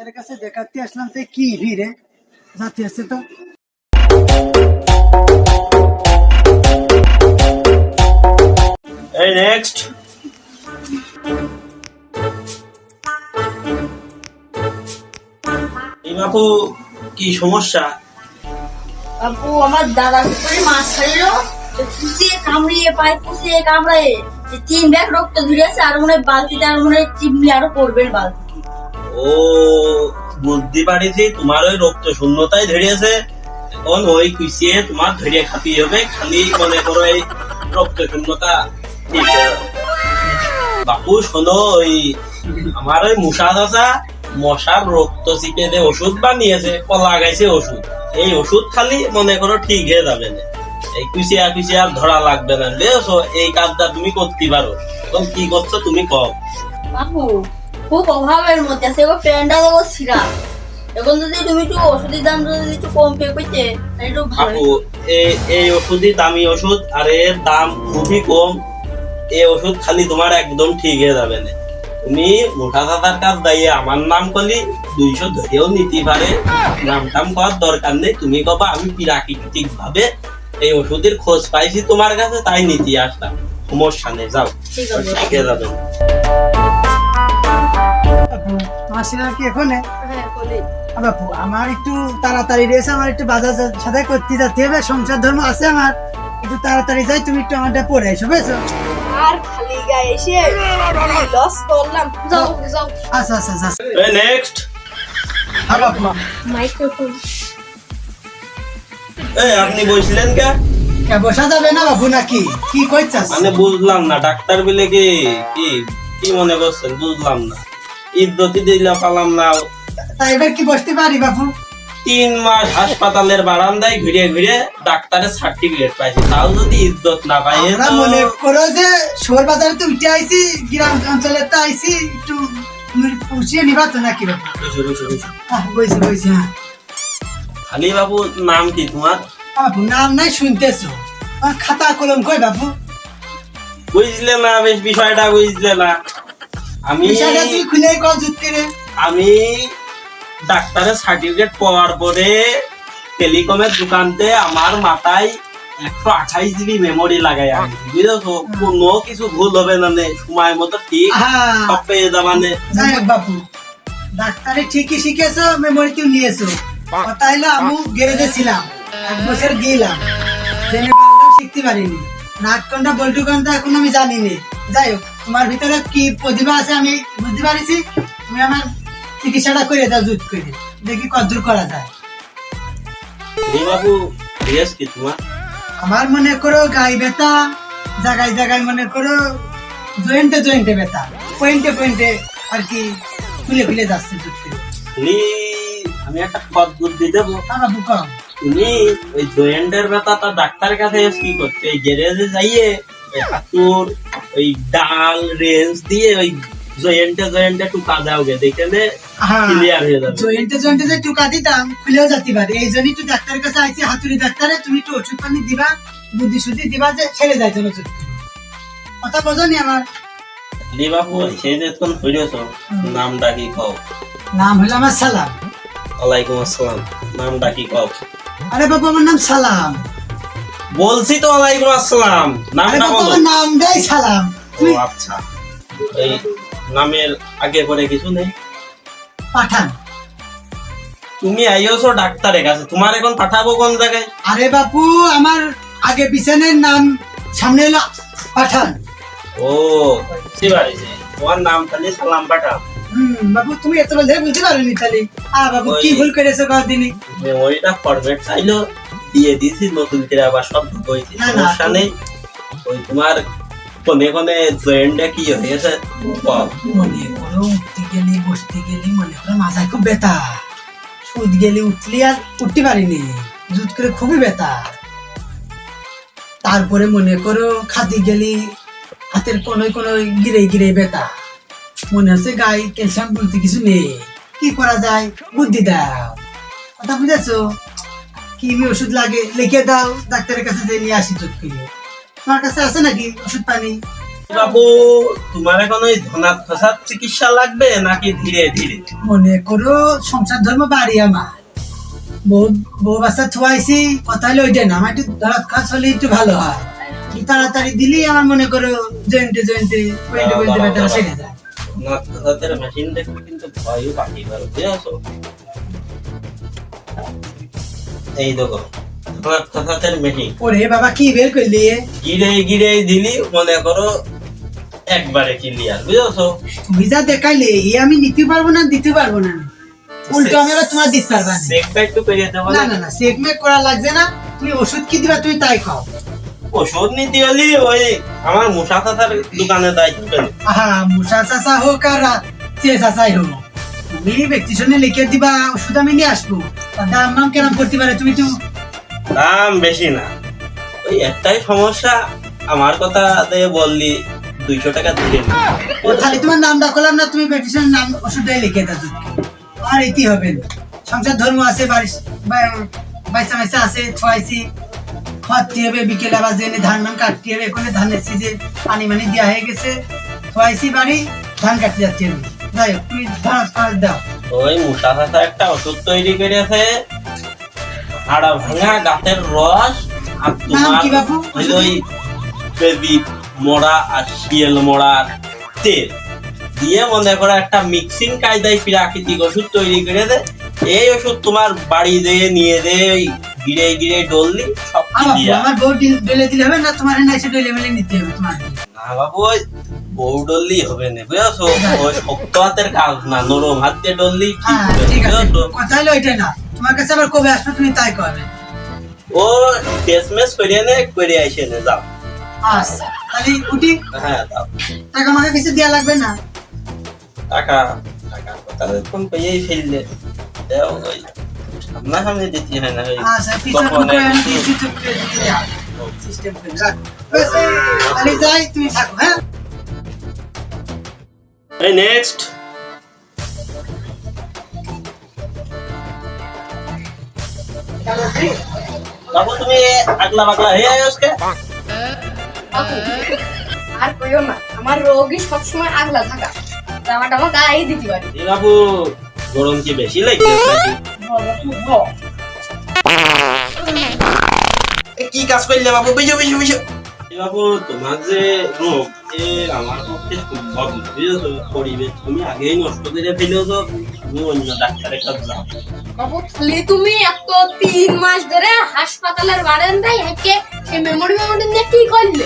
ডাক্তারের কাছে দেখাতে আসলাম, তো কি ভিড়ে যাতে আসছে তো। এই নেক্সট। এই বাপু কি সমস্যা? আপু আমার দাদার উপরে মাছ ছাড়লো, পুষিয়ে কামড়িয়ে পায়ে পুষিয়ে কামড়ায় 3 ব্যাগ রক্ত ধরেছে, আর মনে হয় বালতিতে আর মনে হয় চিমনি আরো পড়বে বালতি। ও বুদ্ধি পাড়িছি, তোমার ওই রক্ত শূন্যতায় ধরিয়েছে। এখন ওই কুইসিয়ে তোমার ধরিয়ে খাতি হবে, খালি মনে করো এই রক্ত শূন্যতা ঠিক হয়ে যাবে। বাপু শোনো, ওই আমার ওই মশা চাচা মশার রক্ত চিপে দিয়ে ওষুধ বানিয়েছে, কলা গাইছে ওষুধ। এই ওষুধ খালি মনে করো ঠিক হয়ে যাবে না, এই কুচিয়া কুচিয়া ধরা লাগবে না। বুঝেছো? এই কাজটা তুমি করতে পারো। এখন কি করছো তুমি কও। আপু খুব অভাবের মধ্যে আছে, এবার প্যান্ডা দেবো ছিড়া। এখন যদি তুমি একটু ওষুধের দাম যদি একটু কম পে করতে তাহলে একটু ভালো আপু এই ওষুধই দামি ওষুধ, আর এর দাম খুবই কম। এই ওষুধ খালি তোমার একদম ঠিক হয়ে যাবে না। তুমি মোটা দাদার কাজ দাইয়ে আমার নাম করলি 200 ধরেও নিতে পারে, নাম টাম করার দরকার নেই। তুমি কবা আমি প্রাকৃতিক ভাবে এই ওষুধের খোঁজ পাইছি তোমার কাছে, তাই নিতে আসলাম। সমস্যা নেই, যাও ঠিক আছে। ঠিক হয়ে যাবে। আপু মাসিরা কি এখানে? হ্যাঁ বলি। বাপু আমার একটু তাড়াতাড়ি রয়েছে, আমার একটু বাজার সাথে করতে যেতে হবে, সংসার ধর্ম আছে আমার, একটু তাড়াতাড়ি যাই। তুমি একটু আমারটা পরে এসো, বুঝেছো? আর খালি গায়ে এসে লস করলাম। যাও যাও। আচ্ছা আচ্ছা আচ্ছা। এই নেক্সট। হ্যাঁ বাপু। মাইক্রোফোন। এই আপনি বলছিলেন কে? কে বসা যাবে না বাপু নাকি? কি কইছাস? মানে বুঝলাম না, ডাক্তার বলে কি কি কি মনে করছেন? বুঝলাম না। ইজ্জতি দিলা পালাম না। তা এবার কি বসতে পারি বাপু? 3 মাস হাসপাতালের বারান্দায় ঘুরে ঘুরে ডাক্তারের সার্টিফিকেট পাইছি, তাও যদি ইজ্জত না পাই আমরা মনে করো যে শহর বাজারে তো উঠে আইছি, গ্রাম অঞ্চলে তো আইছি, একটু পুষিয়ে নিবা তো নাকি বাপু? বইছি বইছি। হ্যাঁ খালি বাবু নাম কি তোমার? বাপু নাম নাই শুনতেছো? আমার খাতা কলম কই বাপু? বুঝলে না, বেশ বিষয়টা বুঝলে না। আমি বিষয়টা তুই খুলে কল জুত করে। আমি ডাক্তারের সার্টিফিকেট পাওয়ার পরে টেলিকমের দোকানতে আমার মাথায় 128 জিবি মেমোরি লাগাই আমি, বুঝেছো? কোনো কিছু ভুল হবে না, সময় মতো ঠিক হ্যাঁ সব পেয়ে যাবানে। যাই হোক বাপু, ডাক্তারে ঠিকই শিখেছো, মেমোরিতেও নিয়েছো। কথা হলো আমি গ্যারেজে ছিলাম, 1 বছর গেলাম, জেনে পারলাম শিখতে পারিনি। নাট কোনটা বল্টু কোনটা এখন আমি জানি না। যাই হোক, তোমার ভিতরে কি প্রতিভা আছে আমি বুঝতে পারিছি। তুমি আমার চিকিৎসাটা করে দাও, জুত করে দেখি কতদূর করা যায়। এই বাবু রিয়াজ কি তোমার? আমার মনে করো গায়ে ব্যথা, জায়গায় জায়গায় মনে করো জয়েন্টে জয়েন্টে ব্যথা, পয়েন্টে পয়েন্টে আর কি খুলে খুলে যাচ্ছে জুত করে। তুমি আমি একটা পথ বুদ্ধি দেবো। বাবু কম তুমি ওই জয়েন্টের ব্যথাটা ডাক্তারের কাছে কি করতে, ওই গ্যারেজে যাইয়ে ওই হাতুর ওই ডাল রেঞ্জ দিয়ে ওই জয়েন্টে জয়েন্টে টুকা দাও গে, দেখলে ক্লিয়ার হয়ে যাবে। জয়েন্টে জয়েন্টে যে টুকা দিতাম খুলেও যেতে পারে, এই জন্যই তো ডাক্তারের কাছে আইছি। হাতুড়ি ডাক্তারে তুমি একটু ওষুধ পানি দিবা, বুদ্ধি শুদ্ধি দিবা যে ছেড়ে যায় যেন ওষুধ। কথা বোঝনি আমার? লি বাবু সেই যে তুমি হইরেছ, নামটা কি কও? নাম হলো আমার সালাম। ওয়ালাইকুম আসসালাম। নামটা কি কও? আরে বাবু আমার নাম সালাম। বলছি তো ওয়ালাইকুম আসসালাম, আরে নামটা বাবু বলো। আমার নামটাই সালাম। ও আচ্ছা, এই নামের আগে পরে কিছু নেই? পাঠান। তুমি আইছো ডাক্তারের কাছে, তোমার এখন পাঠাবো কোন জায়গায়? আরে বাপু আমার আগে পিছনের নাম সামনে এলো পাঠান। ও শিবারি, তোমার নাম খালি সালাম পাঠান। বাবু তুমি এত বলতে বুঝতে পারোনি তাহলে? বাবু কি ভুল করেছো কদিনই? মেমোরিটা ফরম্যাট চাইলো, দিয়ে দিয়েছি, নতুন করে আবার সব হয়েছে, না, না। সমস্যা নেই। ওই তোমার কোনে কোনে জয়েন্টে কি হয়েছে বল। মনে করো উঠতে গেলি বসতে গেলি মনে করো মাথায় খুব ব্যথা, সুদ গেলি উঠলি আর উঠতে পারিনি, জুত করে খুবই ব্যথা। তারপরে মনে করো খাদি গেলি হাতের কোনোই কোনোই গিরে গিরে ব্যথা, মনে হচ্ছে গায়ে ক্যালসিয়াম বলতে কিছু নেই। কি করা যায় বুদ্ধি দাও। কথা বুঝেছো? কি ওষুধ লাগে লিখে দাও, ডাক্তারের কাছে যে নিয়ে আসি চোখ করে। তোমার কাছে আছে নাকি ওষুধ পানি? বাবু তোমার এখন ওই ধনাত খসার চিকিৎসা লাগবে নাকি ধীরে ধীরে? মনে করো সংসার ধর্ম বাড়ি আমার, বউ বাচ্চা থুয়াইছি, কথা হলো ওইটা না, আমার একটু ধরাত খাস হলে একটু ভালো হয়। একটু তাড়াতাড়ি দিলেই আমার মনে করো জয়েন্টে পয়েন্টে ব্যথাটা সেরে যায়। ধনাত খসাতের মেশিন দেখলে কিন্তু ভয়ও পাখি পারো, বুঝেছো? এই দেখো ধনাত খসাতের মেশিন, ওরে বাবা কি বের করলি? গিরে দিলি মনে করো একবারে ক্লিয়ার, বুঝেছো? তুমি যা দেখাইলে এ আমি নিতে পারবো না, দিতে পারবো না, উল্টো আমি আবার তোমার দিতে পারবা না। চেকটা একটু করিয়ে দেবো না না? না না, চেকমেক করা লাগছে না, তুমি ওষুধ কি দিবা তুমি তাই খাও। ওষুধ নিতে হলে ওই আমার মশা চাচার দোকানে দায়িত্ব নেই। আহা, মুসা চাচা হোক আর চে চাচাই হোক, তুমি ব্যক্তি শুনে লিখে দিবা, ওষুধ আমি নিয়ে আসবো। তার দাম নাম কেরাম করতে পারে, তুমি তো দাম বেশি না, ওই একটাই সমস্যা, আমার কথা দিয়ে বললি 200 টাকা দিলে না। ও খালি তোমার নামটা করলাম না, তুমি ব্যক্তি শুনে নাম ওষুধটাই লিখে দাও, আর এটি হবে না। সংসার ধর্ম আছে, বাইসা বাইসা আছে, ছয়ছি খাওয়াতে হবে, বিকেলে আবার জেনে ধান কাটতে হবে, এখানে ধানের সিজে পানি মানি দেওয়া হয়ে গেছে, ছয়ছি বাড়ি ধান কাটতে যাচ্ছে হবে। যাই হোক, তুমি ধান দাও। ওই মশা চাচা একটা ওষুধ তৈরি করেছে, হাড়া ভাঙা গাছের রস আর নাম কি বাপু? ওই বেবি মোড়া আর শিয়াল মোড়ার তেল দিয়ে মনে করো একটা মিক্সিং কায়দায় প্রাকৃতিক ওষুধ তৈরি করেছে। এই ওষুধ তোমার বাড়ি দিয়ে নিয়ে দিয়ে ওই গিরে ডললি সব দিয়া। আমার বউ ডলে দিলে হবে না, তোমার না এসে ডলে মেলে নিতে হবে তোমার। না বাবু, ওই বউ ডললি হবে না, বুঝেছো? ওই শক্ত হাতের কাজ না, নরম হাত দিয়ে ডললি ঠিক হ্যাঁ হবে, ঠিক আছে, বুঝেছো? কথা হলো ওইটা না, তোমার কাছে আবার কবে আসবে তুমি তাই করবে। ও টেসমেস করিয়ে নে, করে আইসে নে, যাও। আচ্ছা তাহলে উঠি, হ্যাঁ যাও। টাকা আমাকে কিছু দেওয়া লাগবে না। টাকার কথা ফোন পেয়েই ফেললে দেও, ওই সামনাসামনি দিতে হয় না, ওই আচ্ছা পিছন গোপনে করে আমি একটু- দিচ্ছি, তো করে দিয়ে দাও। সিস্টেম করে রাখ। ব্যাস, তাহলে যাই, তুমি থাকো। হ্যাঁ এই নেক্সট বাবু তুমি আগলা বাগলা হয়ে আয়োসকে বাপু, আর কইও না, আমার রোগী সবসময় আগলা থাকা, জামাটা আমার গায়ে দিতে পারি। এই বাবু গরম কি বেশি লাগছে নাকি? কি কাজ করলে বাবু? বিজু এই বাবু তোমার যে রোগ এ আমার পক্ষে সম্ভব না, বুঝেছো? পরিবেশ তুমি আগেই নষ্ট করে ফেলেছো, তুমি অন্য ডাক্তারের কাছে যাও। বাবু তাহলে তুমি এত 3 মাস ধরে হাসপাতালের বারান্দায় হেঁটে সেই মেমোরি নিয়ে কি করলে?